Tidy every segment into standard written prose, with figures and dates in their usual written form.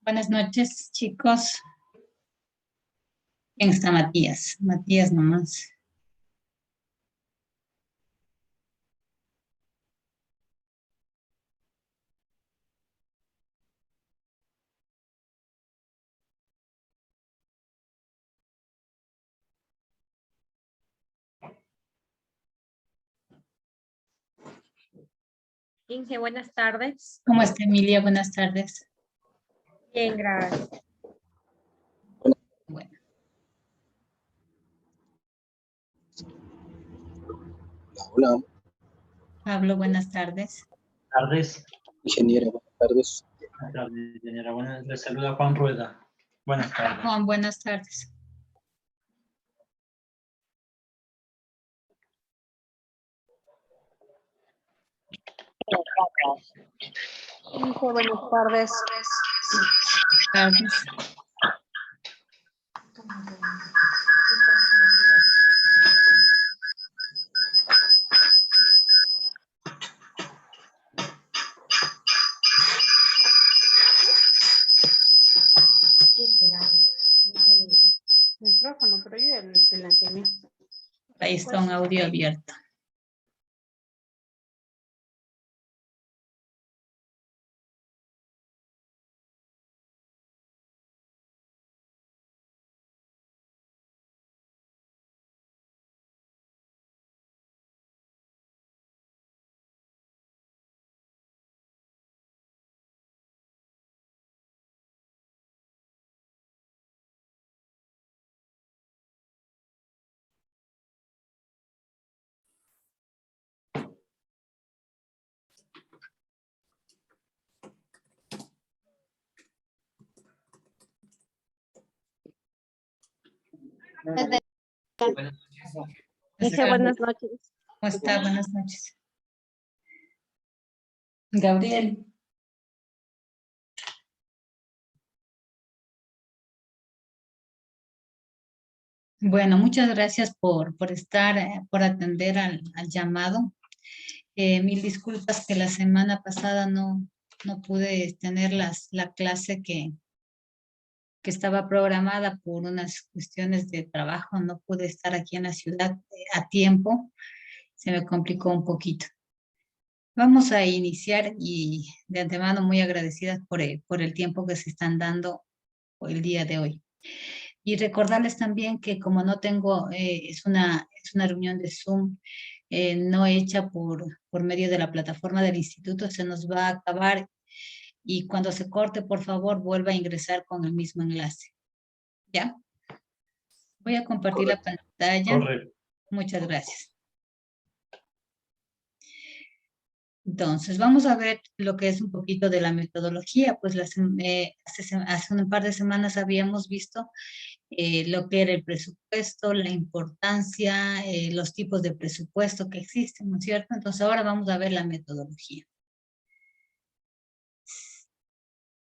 Buenas noches, chicos. ¿Quién está Matías? Matías nomás. Inge, buenas tardes. ¿Cómo está Emilia? Buenas tardes. Bien, gracias. Bueno. Hola. Pablo, buenas tardes. Buenas tardes. Ingeniera, buenas tardes. Buenas tardes, ingeniera. Buenas, les saluda Juan Rueda. Buenas tardes. Juan, buenas tardes. Inge, buenas tardes. Tardes. Micrófono, pero yo ya lo silencié. Ahí está un audio abierto. Inge, buenas noches. ¿Cómo está? Buenas noches. Gabriel. Bueno, muchas gracias por estar, por atender al llamado. Mil disculpas que la semana pasada no pude tener la clase que estaba programada por unas cuestiones de trabajo. No pude estar aquí en la ciudad a tiempo. Se me complicó un poquito. Vamos a iniciar y de antemano muy agradecidas por el tiempo que se están dando el día de hoy. Y recordarles también que como no tengo, es una reunión de Zoom no hecha por medio de la plataforma del instituto, se nos va a acabar y cuando se corte, por favor, vuelva a ingresar con el mismo enlace. ¿Ya? Voy a compartir la pantalla. Correcto. Muchas gracias. Entonces, vamos a ver lo que es un poquito de la metodología. Pues hace un par de semanas habíamos visto lo que era el presupuesto, la importancia, los tipos de presupuesto que existen, ¿no es cierto? Entonces, ahora vamos a ver la metodología.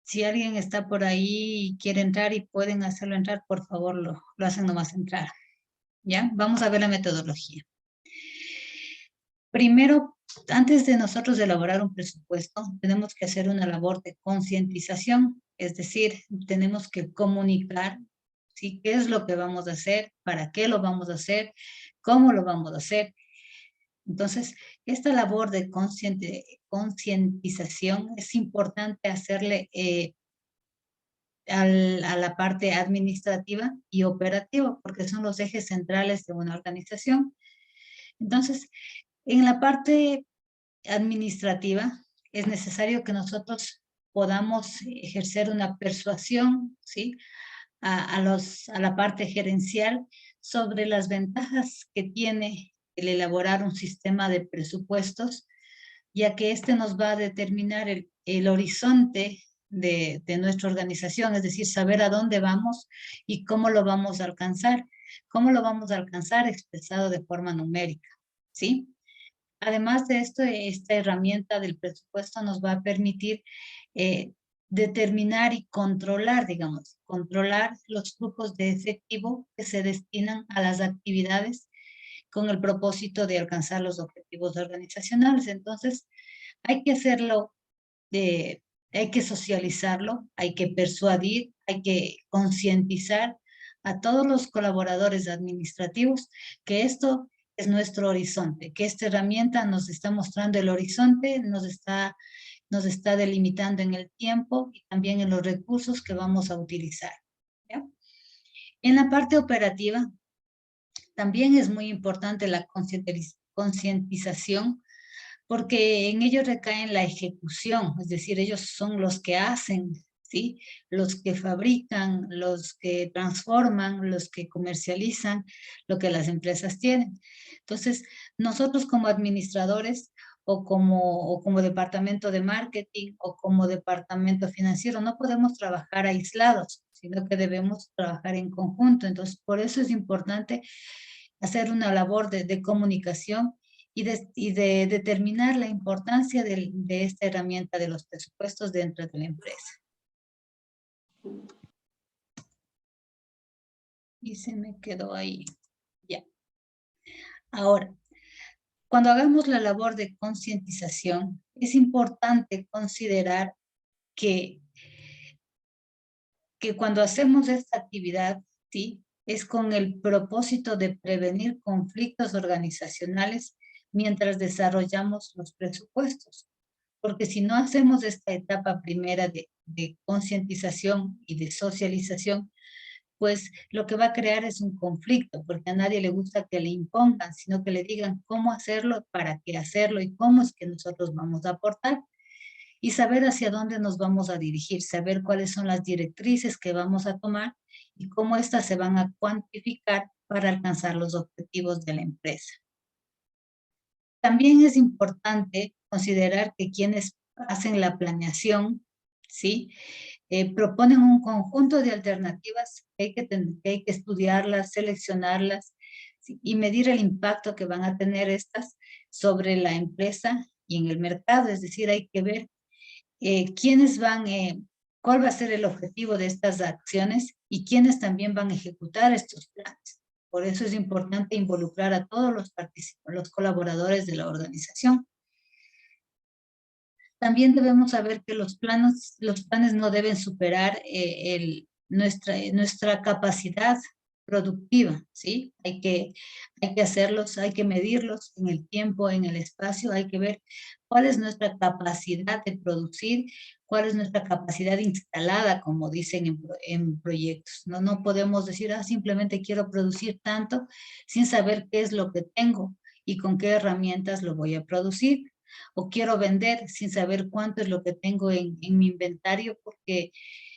Si alguien está por ahí y quiere entrar y pueden hacerlo entrar, por favor, lo hacen nomás entrar. ¿Ya? Vamos a ver la metodología. Primero, antes de nosotros elaborar un presupuesto, tenemos que hacer una labor de concientización, es decir, tenemos que comunicar, ¿sí? ¿Qué es lo que vamos a hacer? ¿Para qué lo vamos a hacer? ¿Cómo lo vamos a hacer? Entonces, esta labor de concientización es importante hacerle a la parte administrativa y operativa, porque son los ejes centrales de una organización. Entonces, en la parte administrativa es necesario que nosotros podamos ejercer una persuasión, ¿sí? a la parte gerencial sobre las ventajas que tiene el elaborar un sistema de presupuestos, ya que este nos va a determinar el horizonte de nuestra organización, es decir, saber a dónde vamos y cómo lo vamos a alcanzar. ¿Cómo lo vamos a alcanzar? Expresado de forma numérica, ¿sí? Además de esto, esta herramienta del presupuesto nos va a permitir determinar y controlar, digamos, controlar los flujos de efectivo que se destinan a las actividades con el propósito de alcanzar los objetivos organizacionales. Entonces, hay que hacerlo hay que socializarlo, hay que persuadir, hay que concientizar a todos los colaboradores administrativos que esto es nuestro horizonte, que esta herramienta nos está mostrando el horizonte, nos está delimitando en el tiempo y también en los recursos que vamos a utilizar, ¿ya? En la parte operativa, también es muy importante la concientización, porque en ellos recae la ejecución, es decir, ellos son los que hacen, ¿sí? Los que fabrican, los que transforman, los que comercializan lo que las empresas tienen. Entonces, nosotros como administradores o como departamento de marketing o como departamento financiero no podemos trabajar aislados, sino que debemos trabajar en conjunto. Entonces, por eso es importante hacer una labor de comunicación y de determinar la importancia de esta herramienta de los presupuestos dentro de la empresa. Y se me quedó ahí. Ya. Ahora, cuando hagamos la labor de concientización, es importante considerar que cuando hacemos esta actividad, ¿sí? Es con el propósito de prevenir conflictos organizacionales mientras desarrollamos los presupuestos. Porque si no hacemos esta etapa primera de concientización y de socialización, pues lo que va a crear es un conflicto, porque a nadie le gusta que le impongan, sino que le digan cómo hacerlo, para qué hacerlo y cómo es que nosotros vamos a aportar. Y saber hacia dónde nos vamos a dirigir, saber cuáles son las directrices que vamos a tomar y cómo éstas se van a cuantificar para alcanzar los objetivos de la empresa. También es importante considerar que quienes hacen la planeación, ¿sí? Proponen un conjunto de alternativas que hay que estudiarlas, seleccionarlas, ¿sí? Y medir el impacto que van a tener estas sobre la empresa y en el mercado. Es decir, hay que ver quiénes van, cuál va a ser el objetivo de estas acciones y quiénes también van a ejecutar estos planes. Por eso es importante involucrar a todos los colaboradores de la organización. También debemos saber que los planes no deben superar nuestra capacidad productiva, ¿sí? Hay que hacerlos, hay que medirlos en el tiempo, en el espacio, hay que ver cuál es nuestra capacidad de producir, cuál es nuestra capacidad instalada, como dicen en proyectos. No podemos decir, simplemente quiero producir tanto sin saber qué es lo que tengo y con qué herramientas lo voy a producir. O quiero vender sin saber cuánto es lo que tengo en mi inventario, porque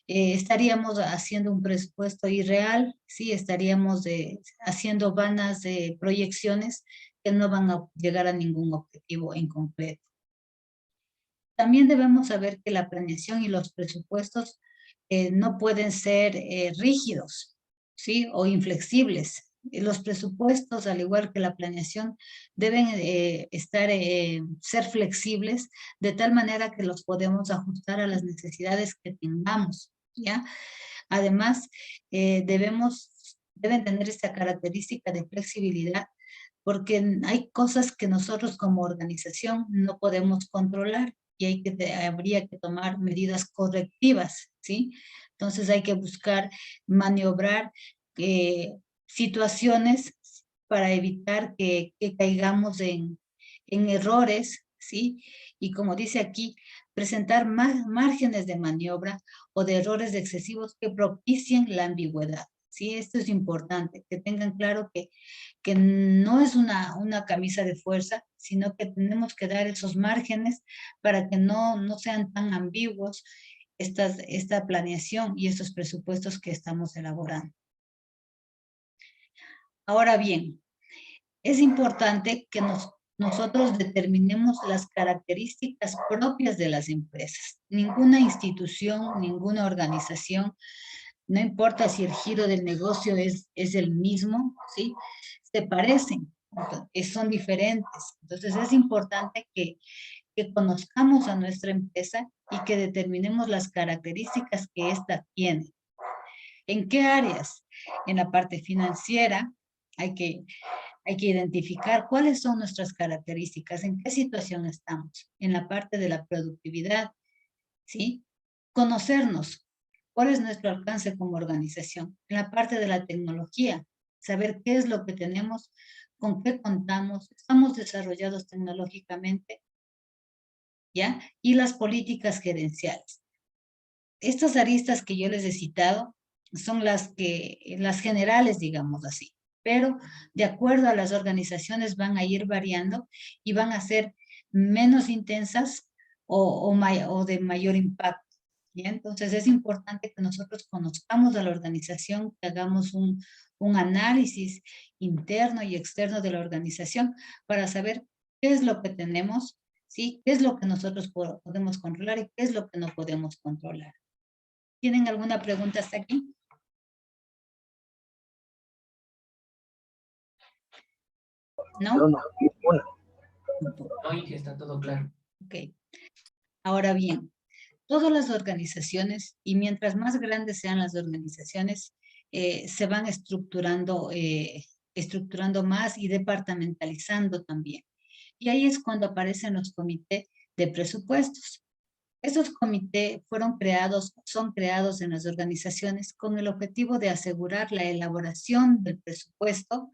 estaríamos haciendo un presupuesto irreal, sí, estaríamos haciendo vanas de proyecciones que no van a llegar a ningún objetivo en concreto. También debemos saber que la planeación y los presupuestos no pueden ser rígidos, ¿sí? O inflexibles. Los presupuestos, al igual que la planeación, deben ser flexibles de tal manera que los podemos ajustar a las necesidades que tengamos, ¿ya? Además, deben tener esta característica de flexibilidad porque hay cosas que nosotros como organización no podemos controlar y habría que tomar medidas correctivas, ¿sí? Entonces hay que buscar maniobrar situaciones para evitar que caigamos en errores, ¿sí? Y como dice aquí, presentar más márgenes de maniobra o de errores excesivos que propicien la ambigüedad. Sí, esto es importante, que tengan claro que no es una camisa de fuerza, sino que tenemos que dar esos márgenes para que no sean tan ambiguos esta planeación y estos presupuestos que estamos elaborando. Ahora bien, es importante que nosotros determinemos las características propias de las empresas. Ninguna institución, ninguna organización, no importa si el giro del negocio es el mismo, ¿sí? Se parecen, son diferentes. Entonces es importante que conozcamos a nuestra empresa y que determinemos las características que ésta tiene. ¿En qué áreas? En la parte financiera hay que identificar cuáles son nuestras características, en qué situación estamos. En la parte de la productividad, ¿sí? conocernos. ¿Cuál es nuestro alcance como organización? En la parte de la tecnología, saber qué es lo que tenemos, con qué contamos, estamos desarrollados tecnológicamente, ¿ya? Y las políticas gerenciales. Estas aristas que yo les he citado son las generales, digamos así, pero de acuerdo a las organizaciones van a ir variando y van a ser menos intensas o de mayor impacto. ¿Ya? Entonces es importante que nosotros conozcamos a la organización, que hagamos un análisis interno y externo de la organización para saber qué es lo que tenemos, ¿sí? ¿Qué es lo que nosotros podemos controlar y qué es lo que no podemos controlar? ¿Tienen alguna pregunta hasta aquí? ¿No? No, ninguna. Oye, está todo claro. Ok. Ahora bien, todas las organizaciones, y mientras más grandes sean las organizaciones, se van estructurando más y departamentalizando también. Y ahí es cuando aparecen los comités de presupuestos. Esos comités son creados en las organizaciones con el objetivo de asegurar la elaboración del presupuesto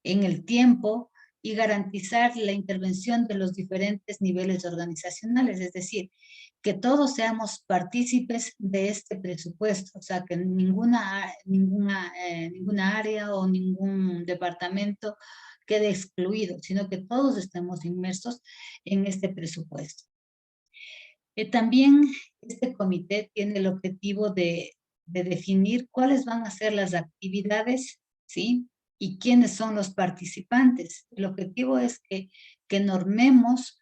en el tiempo y garantizar la intervención de los diferentes niveles organizacionales, es decir, que todos seamos partícipes de este presupuesto, o sea, que ninguna área o ningún departamento quede excluido, sino que todos estemos inmersos en este presupuesto. También este comité tiene el objetivo de definir cuáles van a ser las actividades, ¿sí? Y quiénes son los participantes. El objetivo es que normemos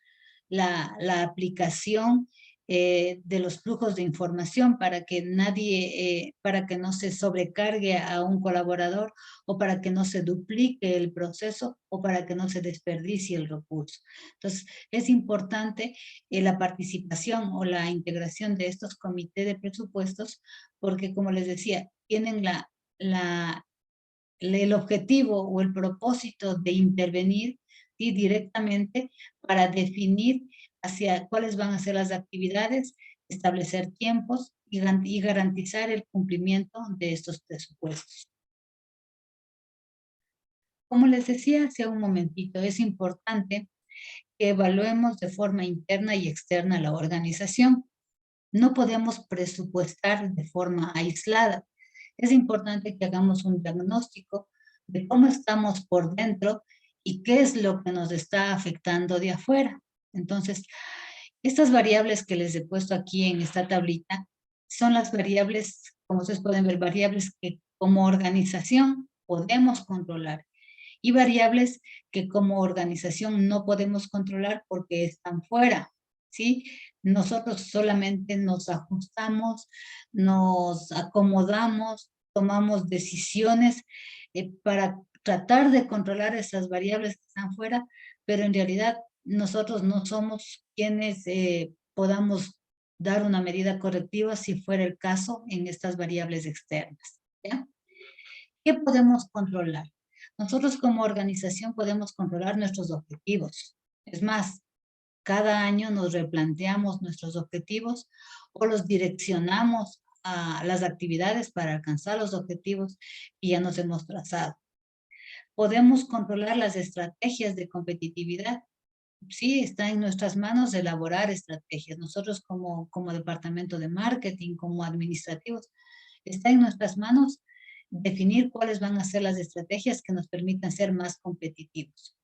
la aplicación de los flujos de información para que para que no se sobrecargue a un colaborador o para que no se duplique el proceso o para que no se desperdicie el recurso. Entonces, es importante la participación o la integración de estos comités de presupuestos porque, como les decía, tienen el objetivo o el propósito de intervenir directamente para definir hacia cuáles van a ser las actividades, establecer tiempos y garantizar el cumplimiento de estos presupuestos. Como les decía hace un momentito, es importante que evaluemos de forma interna y externa la organización. No podemos presupuestar de forma aislada. Es importante que hagamos un diagnóstico de cómo estamos por dentro y qué es lo que nos está afectando de afuera. Entonces, estas variables que les he puesto aquí en esta tablita son las variables, como ustedes pueden ver, variables que como organización podemos controlar y variables que como organización no podemos controlar porque están fuera, ¿sí? Nosotros solamente nos ajustamos, nos acomodamos, tomamos decisiones para tratar de controlar esas variables que están fuera, pero en realidad nosotros no somos quienes podamos dar una medida correctiva si fuera el caso en estas variables externas, ¿ya? ¿Qué podemos controlar? Nosotros como organización podemos controlar nuestros objetivos. Es más, cada año nos replanteamos nuestros objetivos o los direccionamos a las actividades para alcanzar los objetivos que ya nos hemos trazado. Podemos controlar las estrategias de competitividad. Sí, está en nuestras manos elaborar estrategias. Nosotros como departamento de marketing, como administrativos, está en nuestras manos definir cuáles van a ser las estrategias que nos permitan ser más competitivos.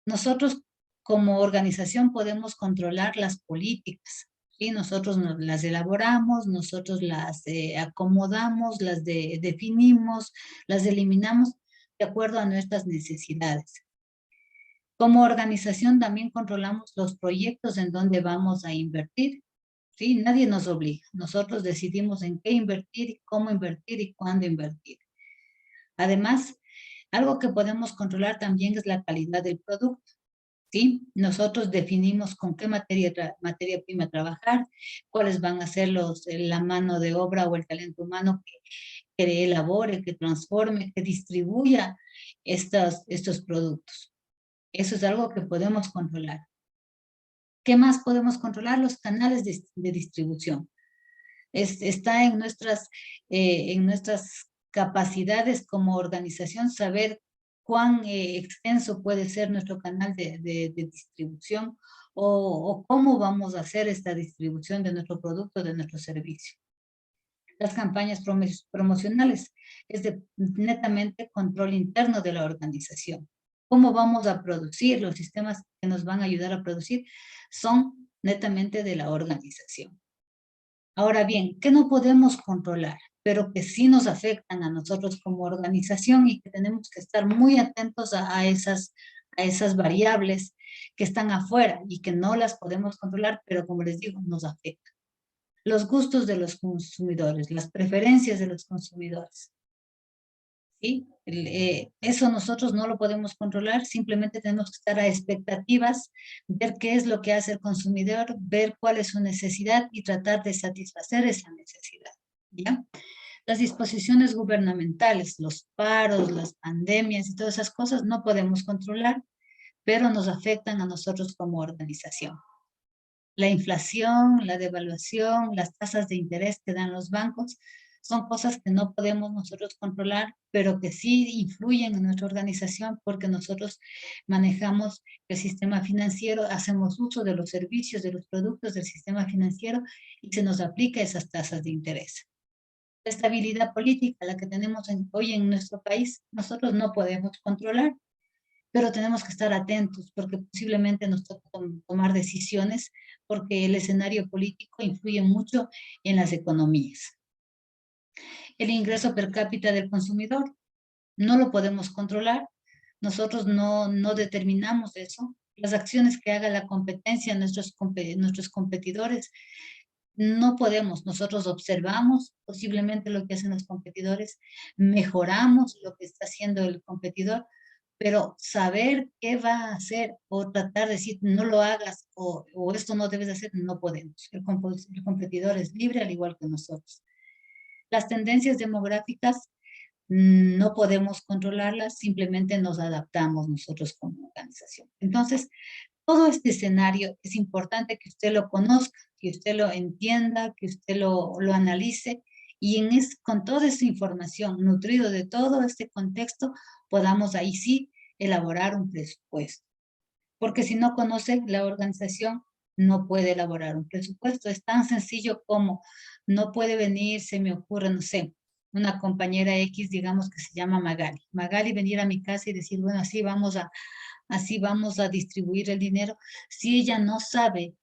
Nosotros como organización podemos controlar las políticas, ¿sí? Nosotros las elaboramos, nosotros las acomodamos, las definimos, las eliminamos de acuerdo a nuestras necesidades. Como organización también controlamos los proyectos en donde vamos a invertir, ¿sí? Nadie nos obliga. Nosotros decidimos en qué invertir, cómo invertir y cuándo invertir. Además, algo que podemos controlar también es la calidad del producto, ¿sí? Nosotros definimos con qué materia prima trabajar, cuáles van a ser la mano de obra o el talento humano que elabore, que transforme, que distribuya estos productos. Eso es algo que podemos controlar. ¿Qué más podemos controlar? Los canales de distribución. Está en nuestras capacidades como organización saber cuán extenso puede ser nuestro canal de distribución o cómo vamos a hacer esta distribución de nuestro producto, de nuestro servicio. Las campañas promocionales es netamente control interno de la organización. ¿Cómo vamos a producir? Los sistemas que nos van a ayudar a producir son netamente de la organización. Ahora bien, ¿qué no podemos controlar? Pero que sí nos afectan a nosotros como organización y que tenemos que estar muy atentos a esas variables que están afuera y que no las podemos controlar, pero como les digo, nos afectan. Los gustos de los consumidores, las preferencias de los consumidores. ¿Sí? Eso nosotros no lo podemos controlar, simplemente tenemos que estar a expectativas, ver qué es lo que hace el consumidor, ver cuál es su necesidad y tratar de satisfacer esa necesidad. ¿Ya? Las disposiciones gubernamentales, los paros, las pandemias y todas esas cosas no podemos controlar, pero nos afectan a nosotros como organización. La inflación, la devaluación, las tasas de interés que dan los bancos, son cosas que no podemos nosotros controlar, pero que sí influyen en nuestra organización porque nosotros manejamos el sistema financiero, hacemos uso de los servicios, de los productos del sistema financiero y se nos aplica esas tasas de interés. La estabilidad política, la que tenemos hoy en nuestro país, nosotros no podemos controlar, pero tenemos que estar atentos porque posiblemente nos toque tomar decisiones porque el escenario político influye mucho en las economías. El ingreso per cápita del consumidor no lo podemos controlar, nosotros no determinamos eso. Las acciones que haga la competencia, nuestros competidores, no podemos, nosotros observamos posiblemente lo que hacen los competidores, mejoramos lo que está haciendo el competidor, pero saber qué va a hacer o tratar de decir no lo hagas o esto no debes hacer, no podemos. El competidor es libre al igual que nosotros. Las tendencias demográficas no podemos controlarlas, simplemente nos adaptamos nosotros como organización. Entonces, todo este escenario es importante que usted lo conozca, que usted lo entienda, que usted lo analice y con toda esa información, nutrido de todo este contexto, podamos ahí sí elaborar un presupuesto. Porque si no conoce la organización, no puede elaborar un presupuesto. Es tan sencillo como no puede venir, se me ocurre, no sé, una compañera X, digamos que se llama Magali. Magali venir a mi casa y decir, bueno, así vamos a distribuir el dinero. Si ella no sabe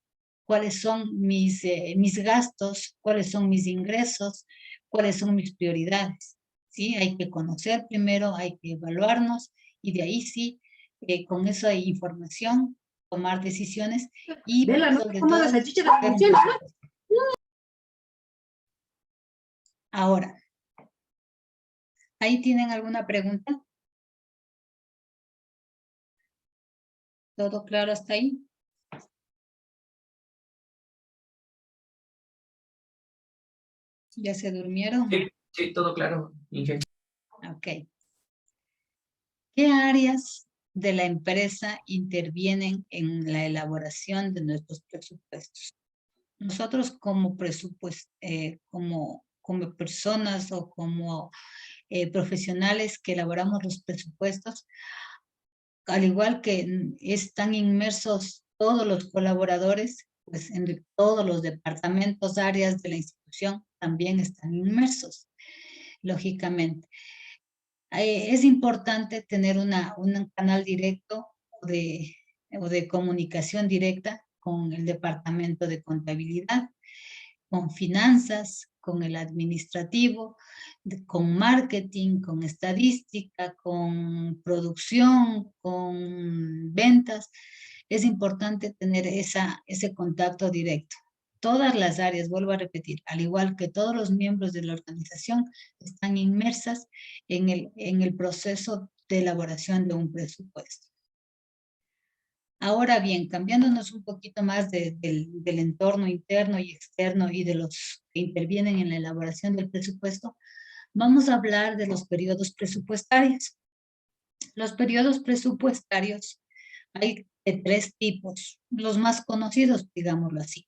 cuáles son mis gastos, cuáles son mis ingresos, cuáles son mis prioridades, ¿sí? Hay que conocer primero, hay que evaluarnos y de ahí sí, con esa información, tomar decisiones y sobre todo hacer un presupuesto. Ahora, ¿ahí tienen alguna pregunta? ¿Todo claro hasta ahí? ¿Ya se durmieron? Sí, todo claro, Inge. Ok. ¿Qué áreas de la empresa intervienen en la elaboración de nuestros presupuestos? Nosotros como como personas o como profesionales que elaboramos los presupuestos, al igual que están inmersos todos los colaboradores, pues en todos los departamentos, áreas de la institución también están inmersos, lógicamente. Es importante tener un canal directo o de comunicación directa con el departamento de contabilidad, con finanzas, con el administrativo, con marketing, con estadística, con producción, con ventas. Es importante tener ese contacto directo. Todas las áreas, vuelvo a repetir, al igual que todos los miembros de la organización, están inmersas en el proceso de elaboración de un presupuesto. Ahora bien, cambiándonos un poquito más del entorno interno y externo y de los que intervienen en la elaboración del presupuesto, vamos a hablar de los periodos presupuestarios. Los periodos presupuestarios hay de 3 tipos, los más conocidos, digámoslo así.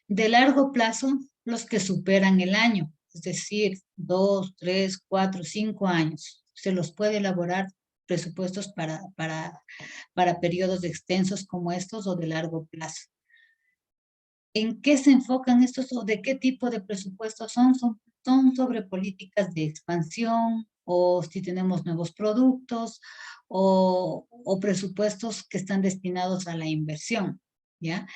De largo plazo, los que superan el año, es decir, 2, 3, 4, 5 años. Se los puede elaborar presupuestos para periodos extensos como estos o de largo plazo. ¿En qué se enfocan estos o de qué tipo de presupuestos son? Son sobre políticas de expansión o si tenemos nuevos productos o presupuestos que están destinados a la inversión, ¿ya?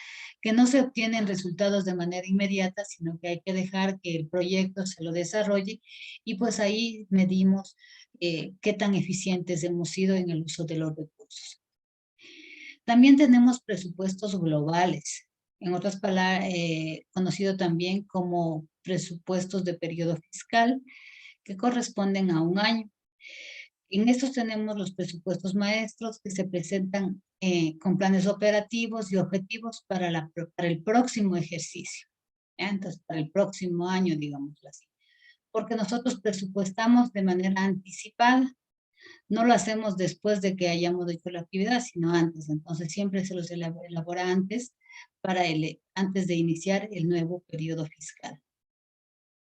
Que no se obtienen resultados de manera inmediata, sino que hay que dejar que el proyecto se lo desarrolle y pues ahí medimos qué tan eficientes hemos sido en el uso de los recursos. También tenemos presupuestos globales, en otras palabras, conocido también como presupuestos de periodo fiscal, que corresponden a un año. En estos tenemos los presupuestos maestros que se presentan con planes operativos y objetivos para el próximo ejercicio. Entonces, para el próximo año, digámoslo así. Porque nosotros presupuestamos de manera anticipada. No lo hacemos después de que hayamos hecho la actividad, sino antes. Entonces, siempre se los elabora antes, antes de iniciar el nuevo periodo fiscal.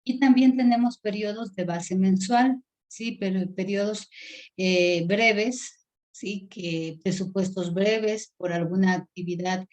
Y también tenemos periodos de base mensual, ¿sí? Pero periodos breves, ¿sí? Presupuestos breves por alguna actividad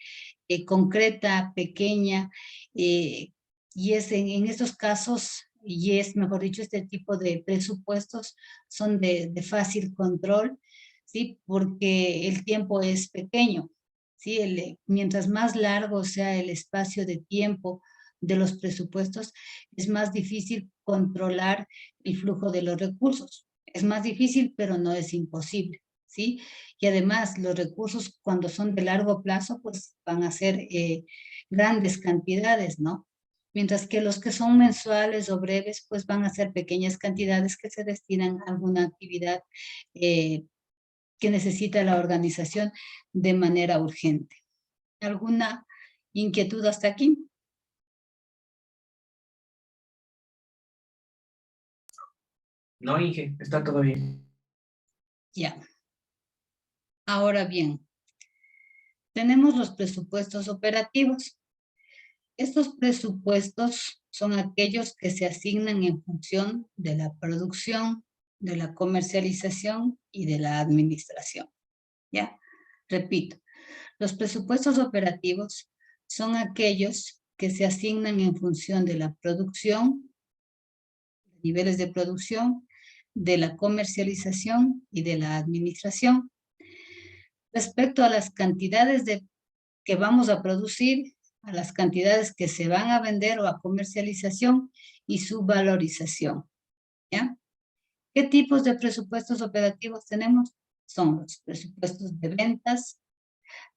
concreta, pequeña, y es en estos casos, y es, mejor dicho, este tipo de presupuestos son de fácil control, ¿sí? Porque el tiempo es pequeño, ¿sí? Mientras más largo sea el espacio de tiempo de los presupuestos, es más difícil controlar el flujo de los recursos. Es más difícil, pero no es imposible, ¿sí? Y además, los recursos cuando son de largo plazo, pues van a ser grandes cantidades, ¿no? Mientras que los que son mensuales o breves, pues van a ser pequeñas cantidades que se destinan a alguna actividad que necesita la organización de manera urgente. ¿Alguna inquietud hasta aquí? No, Inge, está todo bien. Ya. Ahora bien, tenemos los presupuestos operativos. Estos presupuestos son aquellos que se asignan en función de la producción, de la comercialización y de la administración. ¿Ya? Repito, los presupuestos operativos son aquellos que se asignan en función de la producción, niveles de producción, de la comercialización y de la administración. Respecto a las cantidades que vamos a producir, a las cantidades que se van a vender o a comercialización y su valorización. ¿Ya? ¿Qué tipos de presupuestos operativos tenemos? Son los presupuestos de ventas,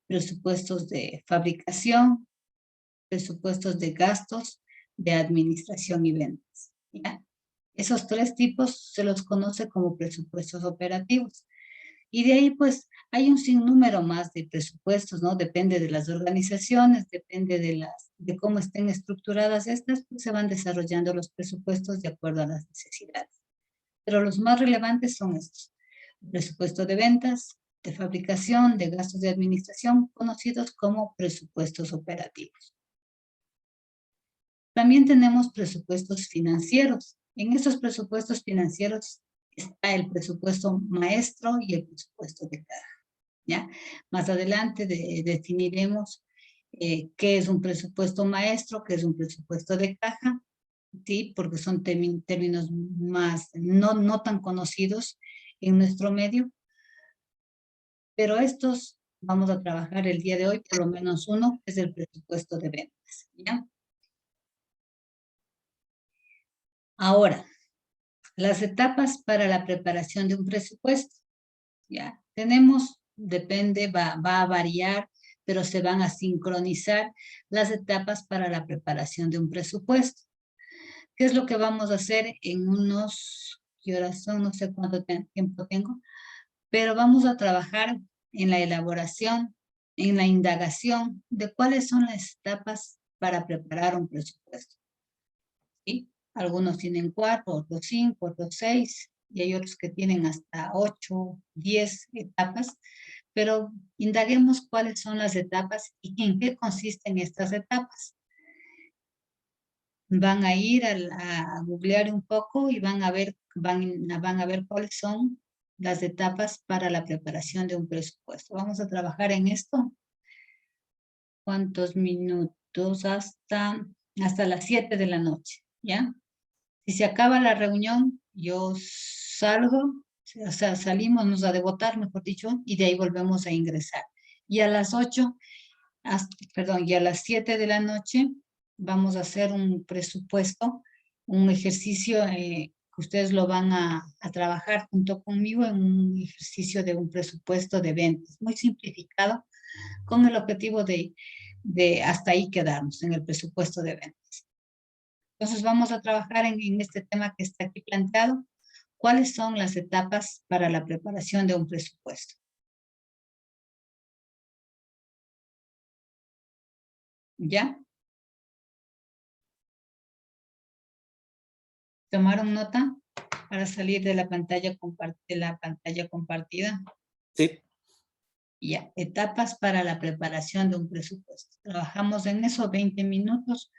presupuestos de fabricación, presupuestos de gastos, de administración y ventas. ¿Ya? Esos tres tipos se los conoce como presupuestos operativos. Y de ahí, pues, hay un sinnúmero más de presupuestos, ¿no? Depende de las organizaciones, depende de cómo estén estructuradas estas, pues se van desarrollando los presupuestos de acuerdo a las necesidades. Pero los más relevantes son estos. Presupuesto de ventas, de fabricación, de gastos de administración, conocidos como presupuestos operativos. También tenemos presupuestos financieros. En estos presupuestos financieros está el presupuesto maestro y el presupuesto de caja, ¿ya? Más adelante definiremos qué es un presupuesto maestro, qué es un presupuesto de caja, ¿sí? Porque son términos más, no tan conocidos en nuestro medio, pero estos vamos a trabajar el día de hoy, por lo menos uno, que es el presupuesto de ventas, ¿ya? Ahora, las etapas para la preparación de un presupuesto. Ya, tenemos, va a variar, pero se van a sincronizar las etapas para la preparación de un presupuesto. ¿Qué es lo que vamos a hacer en qué horas son? No sé cuánto tiempo tengo, pero vamos a trabajar en la elaboración, en la indagación de cuáles son las etapas para preparar un presupuesto. ¿Sí? Algunos tienen 4, otros 5, otros 6, y hay otros que tienen hasta 8, 10 etapas, pero indaguemos cuáles son las etapas y en qué consisten estas etapas. van a ir a googlear un poco y van a ver cuáles son las etapas para la preparación de un presupuesto. Vamos a trabajar en esto. ¿Cuántos minutos? Hasta las 7 de la noche, ¿ya? Si se acaba la reunión, yo salgo, o sea, salimos, nos ha de votar, mejor dicho, y de ahí volvemos a ingresar. Y a las 8, y a las 7 de la noche vamos a hacer un presupuesto, un ejercicio que ustedes lo van a trabajar junto conmigo en un ejercicio de un presupuesto de ventas, muy simplificado, con el objetivo de hasta ahí quedarnos en el presupuesto de ventas. Entonces vamos a trabajar en este tema que está aquí planteado. ¿Cuáles son las etapas para la preparación de un presupuesto? ¿Ya? ¿Tomaron nota para salir de la pantalla compartida? Sí. Ya, etapas para la preparación de un presupuesto. Trabajamos en eso 20 minutos,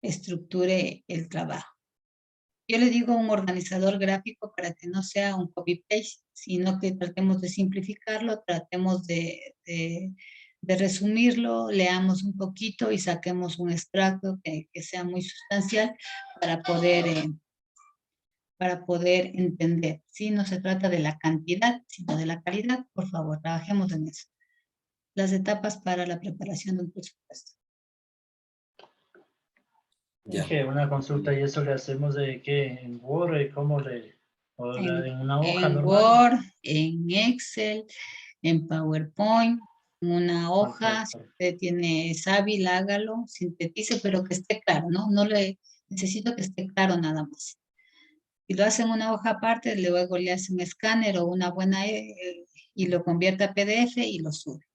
estructure el trabajo. Yo le digo un organizador gráfico para que no sea un copy-paste, sino que tratemos de simplificarlo, tratemos de resumirlo, leamos un poquito y saquemos un extracto que sea muy sustancial para poder entender. Si no se trata de la cantidad, sino de la calidad, por favor, trabajemos en eso. Las etapas para la preparación de un presupuesto. Ya. Inge, una consulta y eso le hacemos de qué, en Word, ¿cómo le? O en una hoja En normal. Word, en Excel, en PowerPoint, en una hoja, si Perfecto. usted tiene es hábil, hágalo, sintetice, pero que esté claro, ¿no? No le necesito que esté claro nada más. Si lo hace en una hoja aparte, luego le hace un escáner o una buena y lo convierte a PDF y lo sube.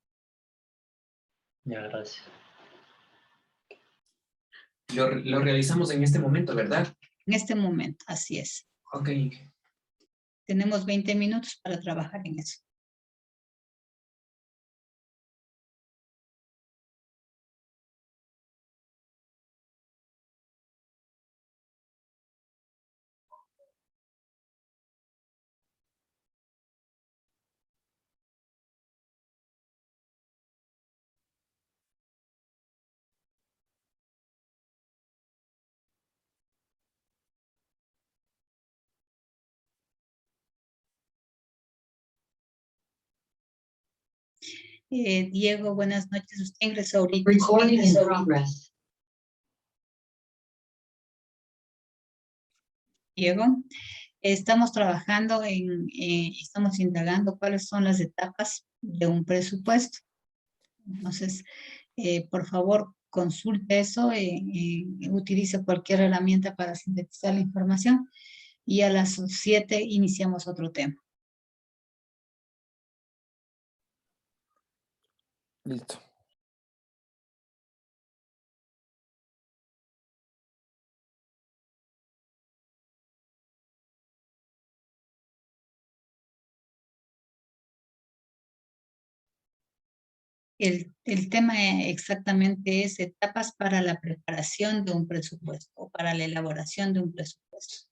Ya, gracias. Lo realizamos en este momento, ¿verdad? En este momento, así es. Ok. Tenemos 20 minutos para trabajar en eso. Diego, buenas noches. Usted ingresó ahorita. Recording in progress. Diego, estamos trabajando estamos indagando cuáles son las etapas de un presupuesto. Entonces, por favor, consulte eso, utilice cualquier herramienta para sintetizar la información y a las 7 iniciamos otro tema. Listo. El tema exactamente es etapas para la preparación de un presupuesto o para la elaboración de un presupuesto.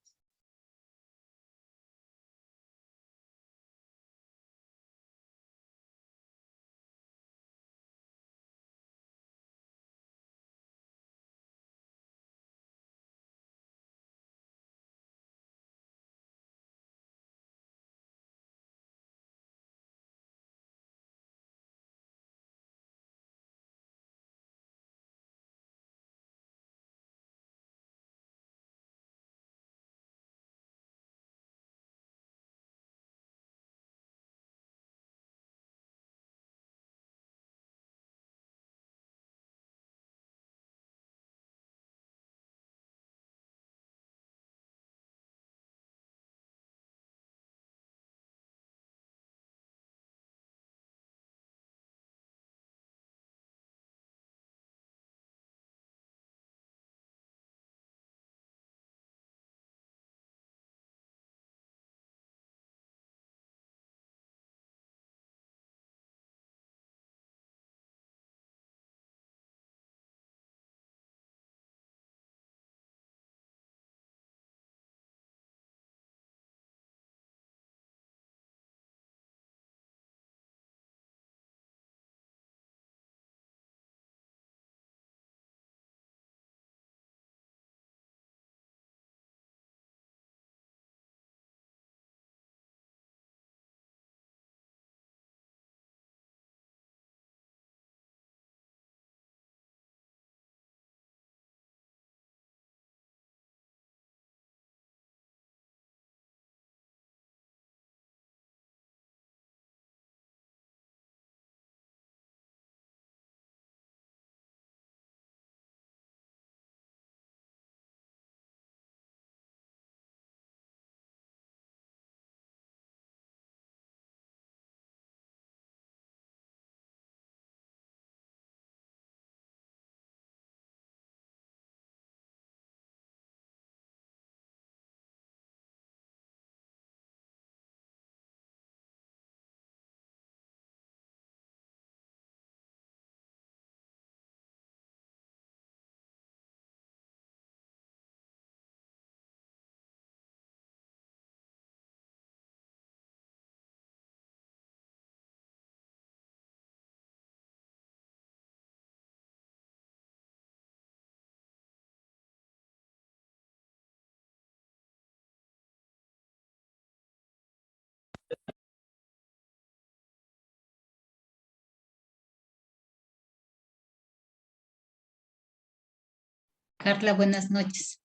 Carla, buenas noches.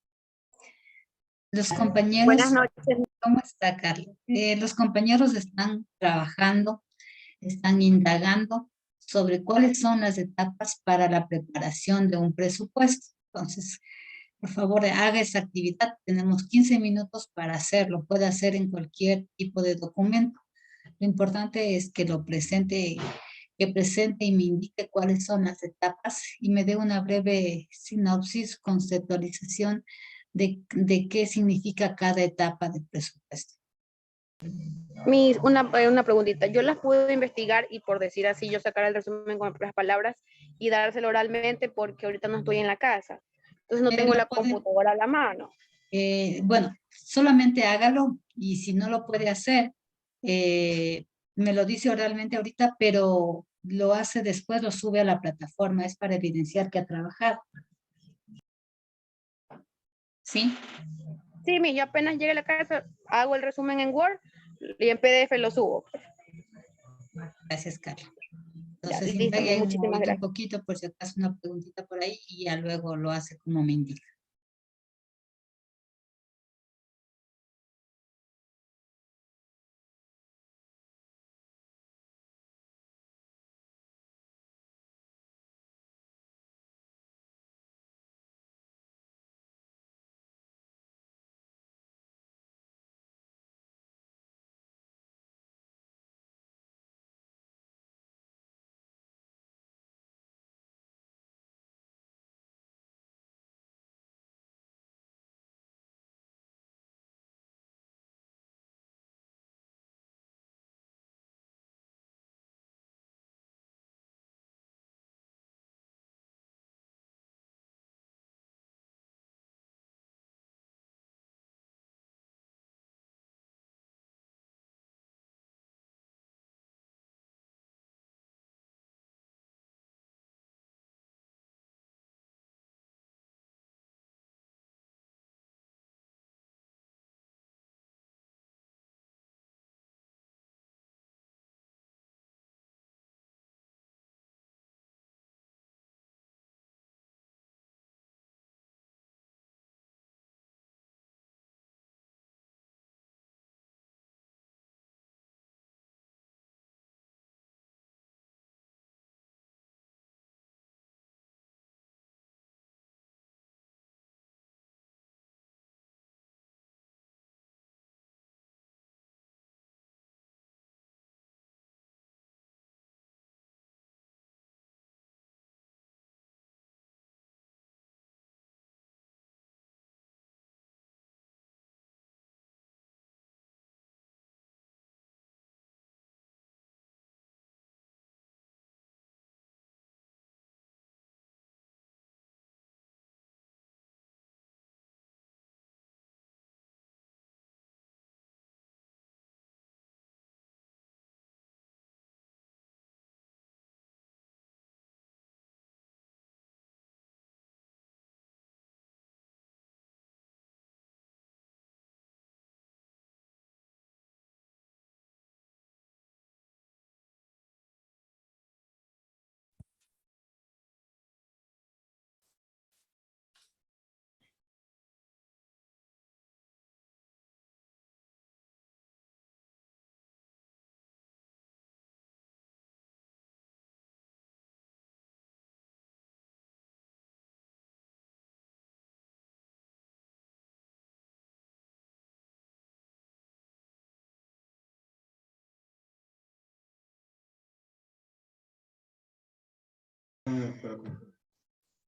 Los compañeros, Buenas noches. ¿cómo está Carla? Los compañeros están trabajando, están indagando sobre cuáles son las etapas para la preparación de un presupuesto. Entonces, por favor, haga esa actividad. Tenemos 15 minutos para hacerlo. Puede hacer en cualquier tipo de documento. Lo importante es que lo presente, que presente y me indique cuáles son las etapas y me dé una breve sinopsis, conceptualización de qué significa cada etapa del presupuesto. Una preguntita. Yo las puedo investigar y por decir así, yo sacar el resumen con las palabras y dárselo oralmente porque ahorita no estoy en la casa. Entonces no tengo la computadora a la mano. Bueno, solamente hágalo y si no lo puede hacer, me lo dice oralmente ahorita, pero lo hace después, lo sube a la plataforma, es para evidenciar que ha trabajado. ¿Sí? Sí, yo apenas llegue a la casa, hago el resumen en Word y en PDF lo subo. Gracias, Carla. Ya, Entonces, listo, indague ahí muchísimas un gracias. poquito, por si acaso una preguntita por ahí, y ya luego lo hace como me indica.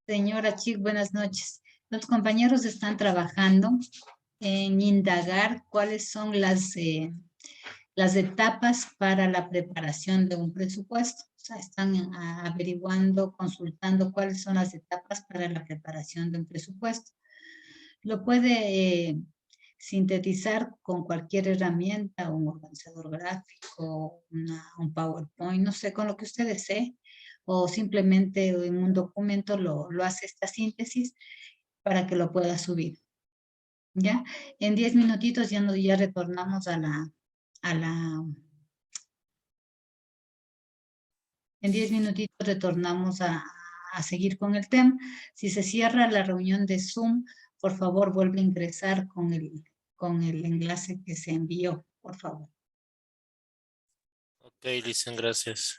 Señora Chic, buenas noches. Los compañeros están trabajando en indagar cuáles son las etapas para la preparación de un presupuesto. O sea, están averiguando, consultando cuáles son las etapas para la preparación de un presupuesto. Lo puede sintetizar con cualquier herramienta, un organizador gráfico, un PowerPoint, no sé, con lo que usted desee, o simplemente en un documento lo hace esta síntesis para que lo pueda subir. ¿Ya? En 10 minutitos ya retornamos en 10 minutitos retornamos a seguir con el tema. Si se cierra la reunión de Zoom, por favor, vuelve a ingresar con el enlace que se envió, por favor. Ok, Lizeth, gracias.